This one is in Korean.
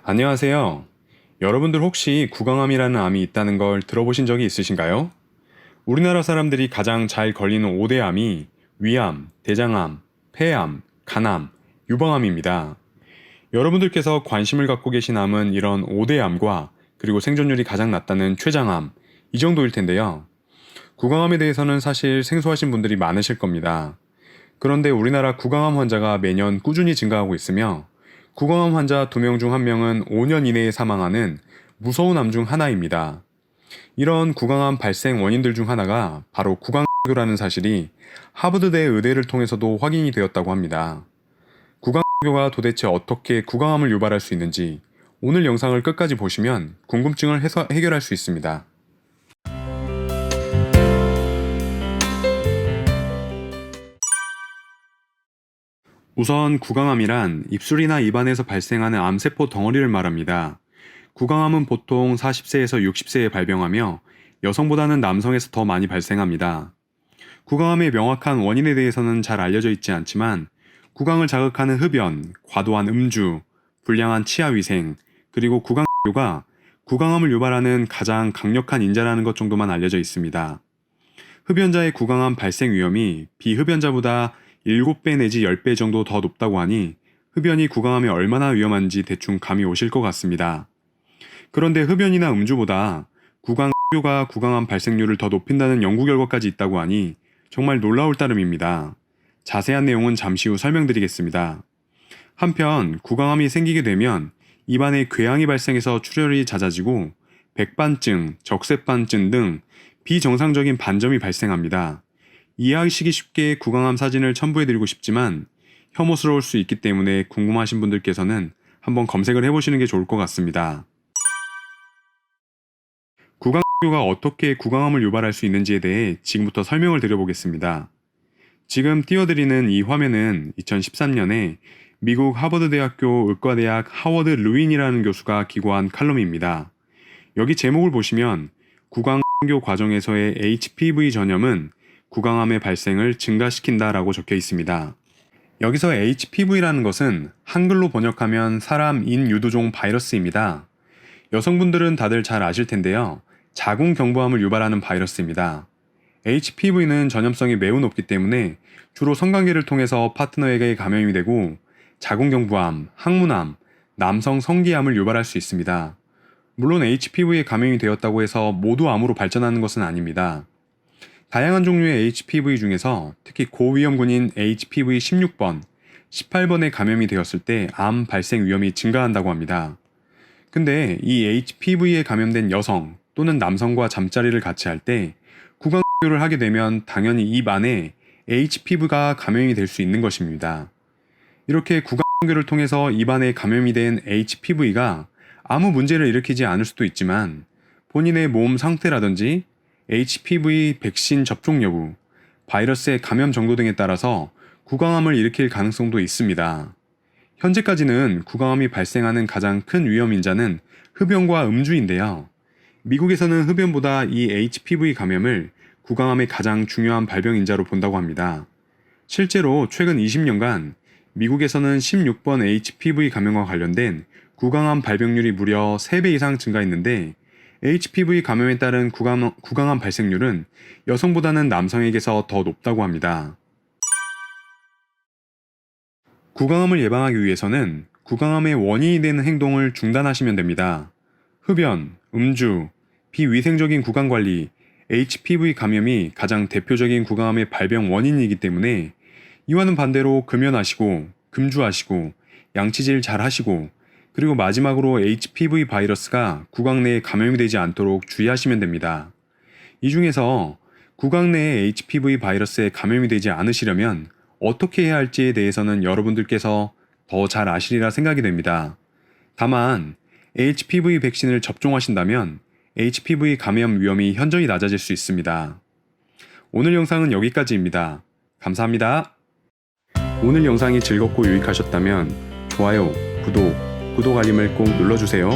안녕하세요. 여러분들 혹시 구강암이라는 암이 있다는 걸 들어보신 적이 있으신가요? 우리나라 사람들이 가장 잘 걸리는 5대 암이 위암, 대장암, 폐암, 간암, 유방암입니다. 여러분들께서 관심을 갖고 계신 암은 이런 5대 암과 그리고 생존율이 가장 낮다는 췌장암, 이 정도일 텐데요. 구강암에 대해서는 사실 생소하신 분들이 많으실 겁니다. 그런데 우리나라 구강암 환자가 매년 꾸준히 증가하고 있으며 구강암 환자 2명 중 1명은 5년 이내에 사망하는 무서운 암 중 하나입니다. 이런 구강암 발생 원인들 중 하나가 바로 구강교라는 사실이 하버드대 의대를 통해서도 확인이 되었다고 합니다. 구강교가 도대체 어떻게 구강암을 유발할 수 있는지 오늘 영상을 끝까지 보시면 궁금증을 해결할 수 있습니다. 우선 구강암이란 입술이나 입안에서 발생하는 암세포 덩어리를 말합니다. 구강암은 보통 40세에서 60세에 발병하며 여성보다는 남성에서 더 많이 발생합니다. 구강암의 명확한 원인에 대해서는 잘 알려져 있지 않지만 구강을 자극하는 흡연, 과도한 음주, 불량한 치아위생, 그리고 구강교가 구강암을 유발하는 가장 강력한 인자라는 것 정도만 알려져 있습니다. 흡연자의 구강암 발생 위험이 비흡연자보다 7배 내지 10배 정도 더 높다고 하니 흡연이 구강암에 얼마나 위험한지 대충 감이 오실 것 같습니다. 그런데 흡연이나 음주보다 구강교가 구강암 발생률을 더 높인다는 연구 결과까지 있다고 하니 정말 놀라울 따름입니다. 자세한 내용은 잠시 후 설명드리겠습니다. 한편 구강암이 생기게 되면 입안에 궤양이 발생해서 출혈이 잦아지고 백반증, 적색반증 등 비정상적인 반점이 발생합니다. 이해하시기 쉽게 구강암 사진을 첨부해드리고 싶지만 혐오스러울 수 있기 때문에 궁금하신 분들께서는 한번 검색을 해보시는 게 좋을 것 같습니다. 구강교가 어떻게 구강암을 유발할 수 있는지에 대해 지금부터 설명을 드려보겠습니다. 지금 띄워드리는 이 화면은 2013년에 미국 하버드대학교 의과대학 하워드 루인이라는 교수가 기고한 칼럼입니다. 여기 제목을 보시면 구강교 과정에서의 HPV 전염은 구강암의 발생을 증가시킨다라고 적혀 있습니다. 여기서 HPV라는 것은 한글로 번역하면 사람 인유두종 바이러스입니다. 여성분들은 다들 잘 아실 텐데요. 자궁경부암을 유발하는 바이러스입니다. HPV는 전염성이 매우 높기 때문에 주로 성관계를 통해서 파트너에게 감염이 되고 자궁경부암, 항문암, 남성 성기암을 유발할 수 있습니다. 물론 HPV에 감염이 되었다고 해서 모두 암으로 발전하는 것은 아닙니다. 다양한 종류의 HPV 중에서 특히 고위험군인 HPV 16번, 18번에 감염이 되었을 때 암 발생 위험이 증가한다고 합니다. 근데 이 HPV에 감염된 여성 또는 남성과 잠자리를 같이 할 때 구강교를 하게 되면 당연히 입 안에 HPV가 감염이 될 수 있는 것입니다. 이렇게 구강교를 통해서 입 안에 감염이 된 HPV가 아무 문제를 일으키지 않을 수도 있지만 본인의 몸 상태라든지 HPV 백신 접종 여부, 바이러스의 감염 정도 등에 따라서 구강암을 일으킬 가능성도 있습니다. 현재까지는 구강암이 발생하는 가장 큰 위험 인자는 흡연과 음주인데요. 미국에서는 흡연보다 이 HPV 감염을 구강암의 가장 중요한 발병 인자로 본다고 합니다. 실제로 최근 20년간 미국에서는 16번 HPV 감염과 관련된 구강암 발병률이 무려 3배 이상 증가했는데 HPV 감염에 따른 구강암 발생률은 여성보다는 남성에게서 더 높다고 합니다. 구강암을 예방하기 위해서는 구강암의 원인이 되는 행동을 중단하시면 됩니다. 흡연, 음주, 비위생적인 구강관리, HPV 감염이 가장 대표적인 구강암의 발병 원인이기 때문에 이와는 반대로 금연하시고, 금주하시고, 양치질 잘 하시고, 그리고 마지막으로 HPV 바이러스가 구강 내에 감염이 되지 않도록 주의하시면 됩니다. 이 중에서 구강 내에 HPV 바이러스에 감염이 되지 않으시려면 어떻게 해야 할지에 대해서는 여러분들께서 더 잘 아시리라 생각이 됩니다. 다만 HPV 백신을 접종하신다면 HPV 감염 위험이 현저히 낮아질 수 있습니다. 오늘 영상은 여기까지입니다. 감사합니다. 오늘 영상이 즐겁고 유익하셨다면 좋아요, 구독 알림을 꼭 눌러주세요.